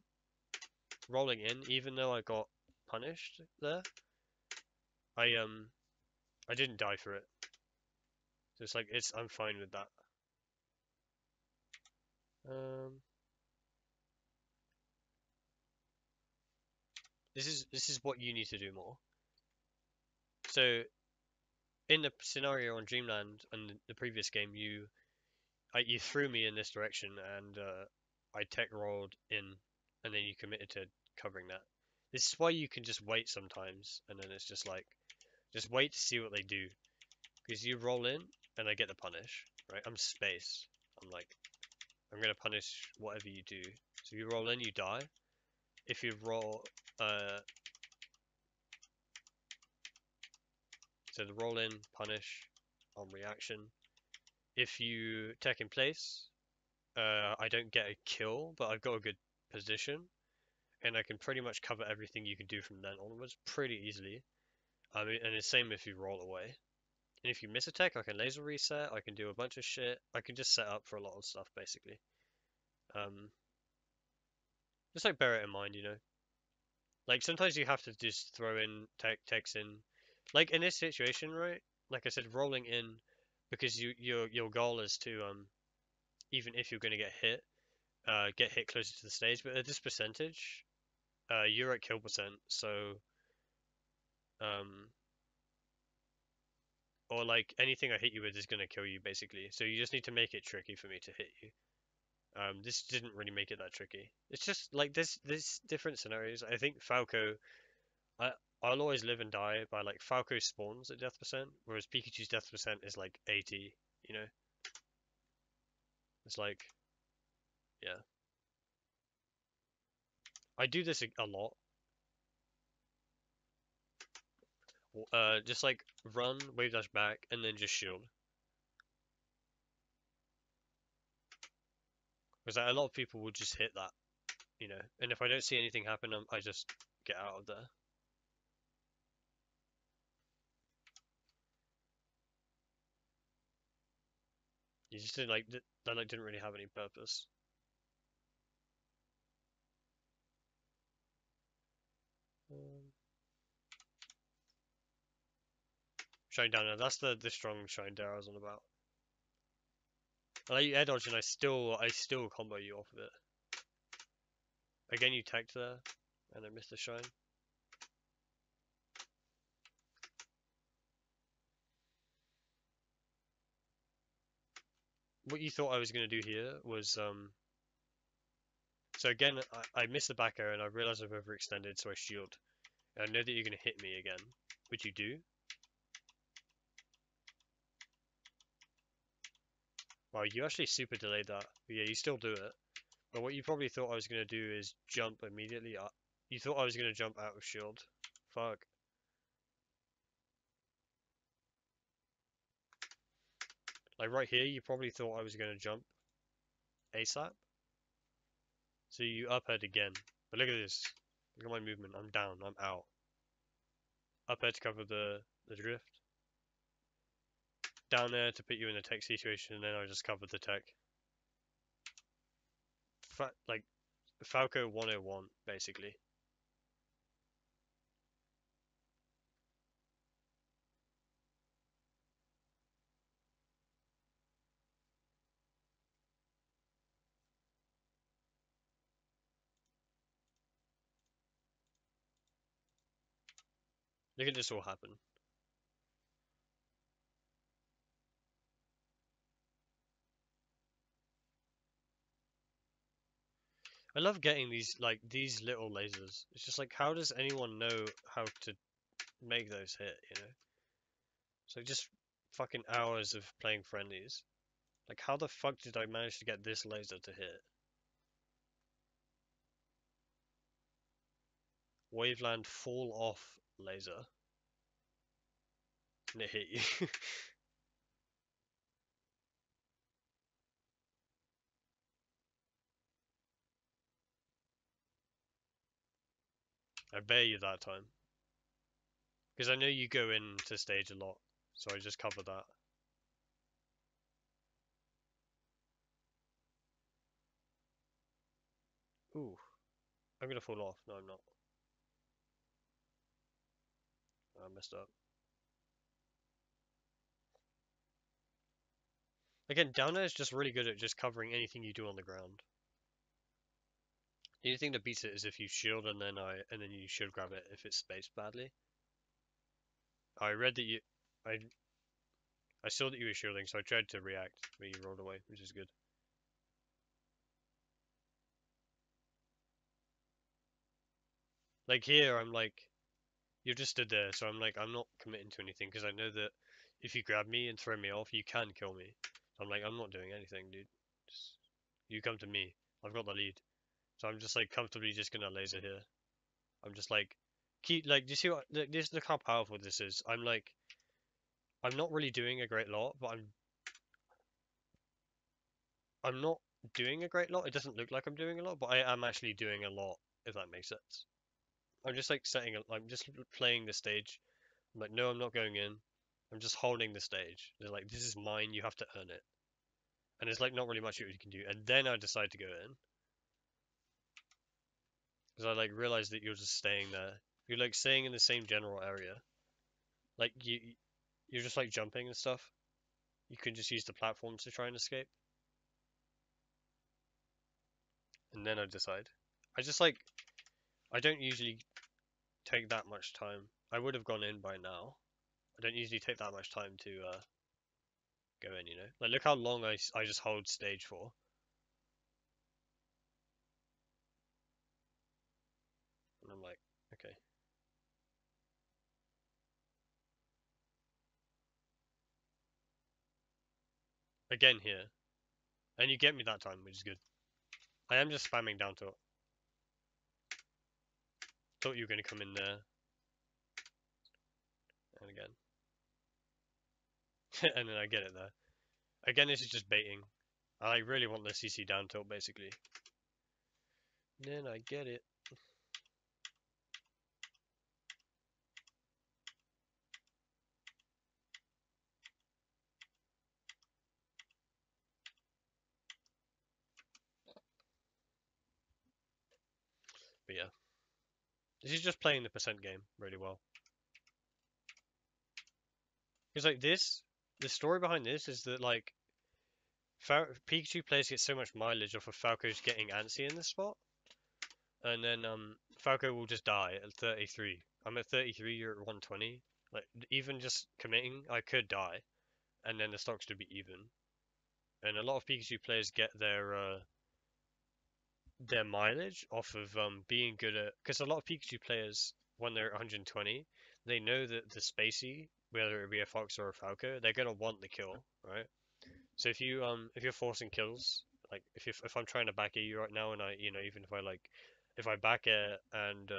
Rolling in, even though I got punished there, I I didn't die for it. So it's like I'm fine with that. Um, this is what you need to do more. So in the scenario on Dreamland and the previous game, you threw me in this direction and I tech rolled in, and then you committed to covering that. This is why you can just wait sometimes, and then it's just like just wait to see what they do, because you roll in and I get the punish, right? I'm space. I'm like I'm gonna punish whatever you do. So you roll in, you die. If you roll, so the roll in punish on reaction. If you tech in place, I don't get a kill, but I've got a good position, and I can pretty much cover everything you can do from then onwards pretty easily. I mean, and it's same if you roll away. And if you miss a tech, I can laser reset. I can do a bunch of shit. I can just set up for a lot of stuff basically. Um, just like bear it in mind, you know. Like sometimes you have to just throw in techs in. Like in this situation, right? Like I said, rolling in because your goal is to even if you're going to get hit closer to the stage. But at this percentage, you're at kill percent, so um, or like anything I hit you with is gonna kill you basically. So you just need to make it tricky for me to hit you. This didn't really make it that tricky. It's just like there's different scenarios. I think Falco, I I'll always live and die by like Falco spawns at death percent, whereas Pikachu's death percent is like 80. You know, it's like yeah. I do this a lot. Just like run, wave dash back, and then just shield. Because like, a lot of people will just hit that, you know. And if I don't see anything happen, I just get out of there. You just didn't like that. Like didn't really have any purpose. Um, Shine down there. That's the strong shine down I was on about. I let you air dodge and I still combo you off of it. Again, you tagged there, and I missed the shine. What you thought I was gonna do here was So again, I missed the back air and I realized I've overextended, so I shield. And I know that you're gonna hit me again, which you do. Wow, you actually super delayed that. But yeah, you still do it. But what you probably thought I was gonna do is jump immediately up. You thought I was gonna jump out of shield. Fuck. Like right here, you probably thought I was gonna jump ASAP. So you up head again. But look at this. Look at my movement. I'm down. I'm out. Up head to cover the drift. Down there to put you in a tech situation, and then I just covered the tech. Like Falco 101, basically. Look at this all happen. I love getting these little lasers. It's just like, how does anyone know how to make those hit, you know? So just fucking hours of playing friendlies. Like, how the fuck did I manage to get this laser to hit? Waveland fall off laser, and it hit you. I bear you that time. Because I know you go into stage a lot, so I just cover that. Ooh, I'm gonna fall off. No, I'm not. I messed up. Again, down air is just really good at just covering anything you do on the ground. The only thing that beats it is if you shield and then you shield grab it if it's spaced badly. I read that you, I I saw that you were shielding, so I tried to react, but you rolled away, which is good. Like here, I'm like, you just stood there, so I'm like, I'm not committing to anything because I know that if you grab me and throw me off, you can kill me. So I'm like, I'm not doing anything, dude. Just, you come to me. I've got the lead. So I'm just like comfortably just gonna laser here. I'm just like, keep like, do you see what? Look how powerful this is. I'm like, I'm not really doing a great lot, but I'm not doing a great lot. It doesn't look like I'm doing a lot, but I am actually doing a lot, if that makes sense. I'm just like I'm just playing the stage. I'm like, no, I'm not going in. I'm just holding the stage. They're like, this is mine. You have to earn it. And there's like not really much you can do. And then I decide to go in because I like realize that you're just staying there. You're like staying in the same general area. Like you're just like jumping and stuff. You can just use the platforms to try and escape. And then I decide. I just like I don't usually take that much time. I would have gone in by now. I don't usually take that much time to go in, you know? Like, look how long I just hold stage for. And I'm like, okay. Again here. And you get me that time, which is good. I am just spamming down tilt. Thought you were going to come in there. And again. And then I get it there. Again, this is just baiting. I really want the CC down tilt, basically. Then I get it. But yeah. This is just playing the percent game really well. Because like this, the story behind this is that like Pikachu players get so much mileage off of Falco's getting antsy in this spot, and then Falco will just die at 33. I'm at 33, you're at 120. Like even just committing, I could die, and then the stocks would be even. And a lot of Pikachu players get their mileage off of being good at, because a lot of Pikachu players when they're at 120, they know that the spacey, whether it be a Fox or a Falco, they're gonna want the kill, right? So if you're forcing kills, like if I'm trying to back at you right now, and I even if I like if I back it and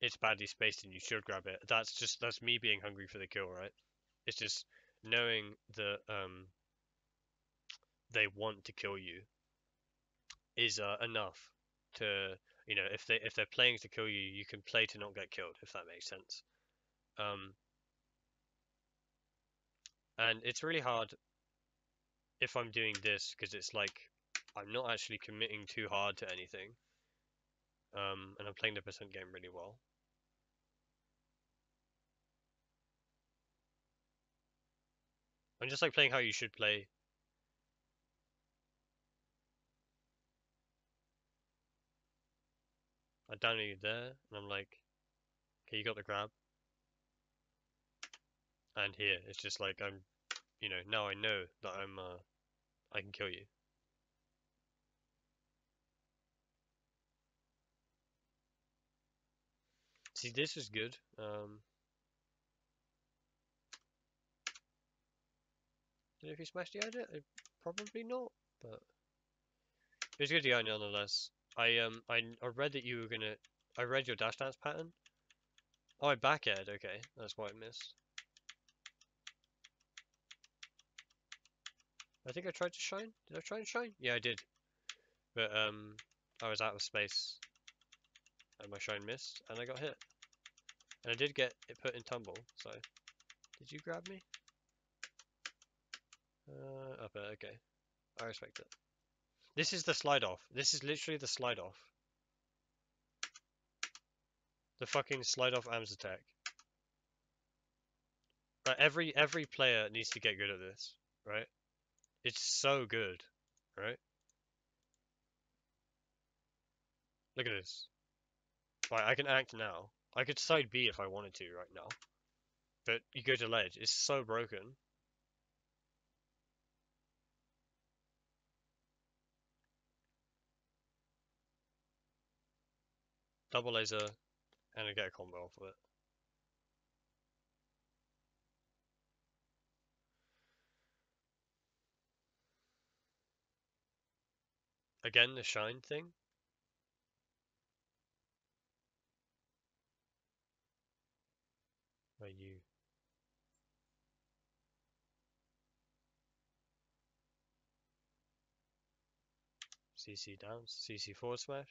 it's badly spaced and you should grab it, that's me being hungry for the kill, right? It's just knowing that they want to kill you is enough to if they're playing to kill you, you can play to not get killed if that makes sense. Um, and it's really hard if I'm doing this because it's like I'm not actually committing too hard to anything. And I'm playing the percent game really well. I'm just like playing how you should play. I down you there, and I'm like, okay, you got the grab. And here, it's just like now I know that I can kill you. See, this is good. Don't know if you smashed the idea. Probably not, but it was good to go nonetheless. I read that you were gonna I read your dash dance pattern. Oh, I back aired. Okay, that's why I missed. I think I tried to shine. Did I try and shine? Yeah, I did. But I was out of space and my shine missed, and I got hit. And I did get it put in tumble. So, did you grab me? Up there. Okay, I respect it. This is the slide off. This is literally the slide off. The fucking slide off AMS attack. Like every player needs to get good at this, right? It's so good, right? Look at this. Right, I can act now. I could side B if I wanted to right now. But you go to ledge, it's so broken. Double laser, and I get a combo off of it. Again, the shine thing. Where you CC down, CC forward smash.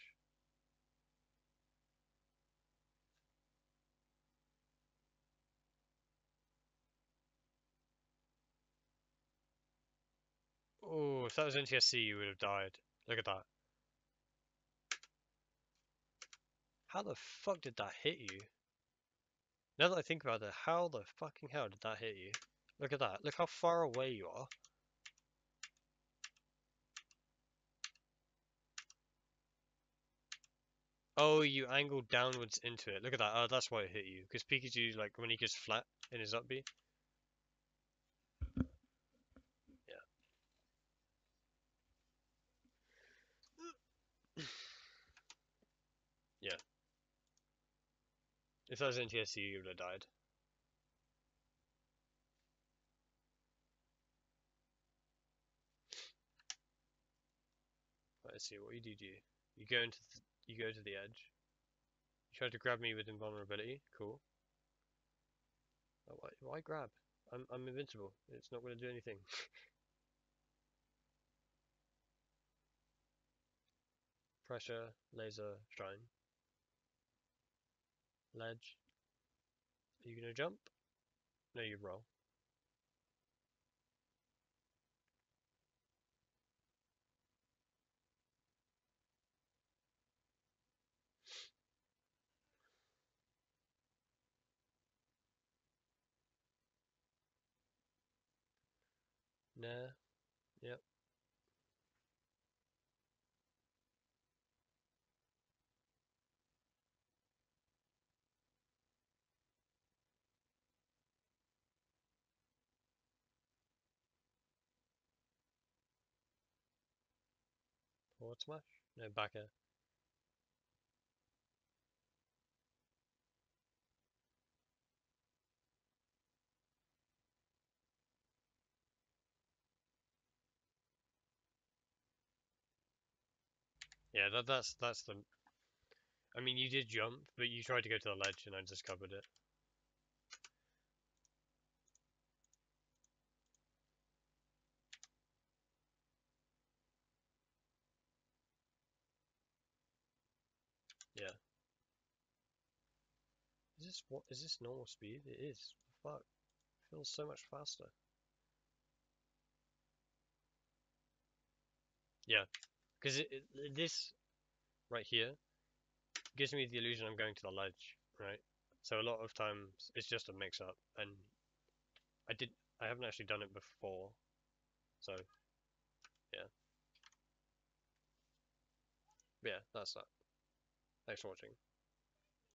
Oh, if that was NTSC, you would have died. Look at that. How the fuck did that hit you? Now that I think about it, how the fucking hell did that hit you? Look at that. Look how far away you are. Oh, you angled downwards into it. Look at that. Oh, that's why it hit you. Because Pikachu, like, when he gets flat in his up B. Yeah. Yeah. If that was NTSC, you would have died. Right, let's see, what you do. You go into you go to the edge. You try to grab me with invulnerability. Cool. Oh, why grab? I'm invincible. It's not going to do anything. Pressure, laser, shrine, ledge. Are you going to jump? No, you roll. Nah. Yep. Forward smash? No, back air. Yeah, that's the. I mean, you did jump, but you tried to go to the ledge, and I just covered it. Yeah. Is this what? Is this normal speed? It is. Fuck. It feels so much faster. Yeah, because this right here gives me the illusion I'm going to the ledge, right? So a lot of times it's just a mix-up, and I did I haven't actually done it before, so yeah, yeah, that's that. Thanks for watching.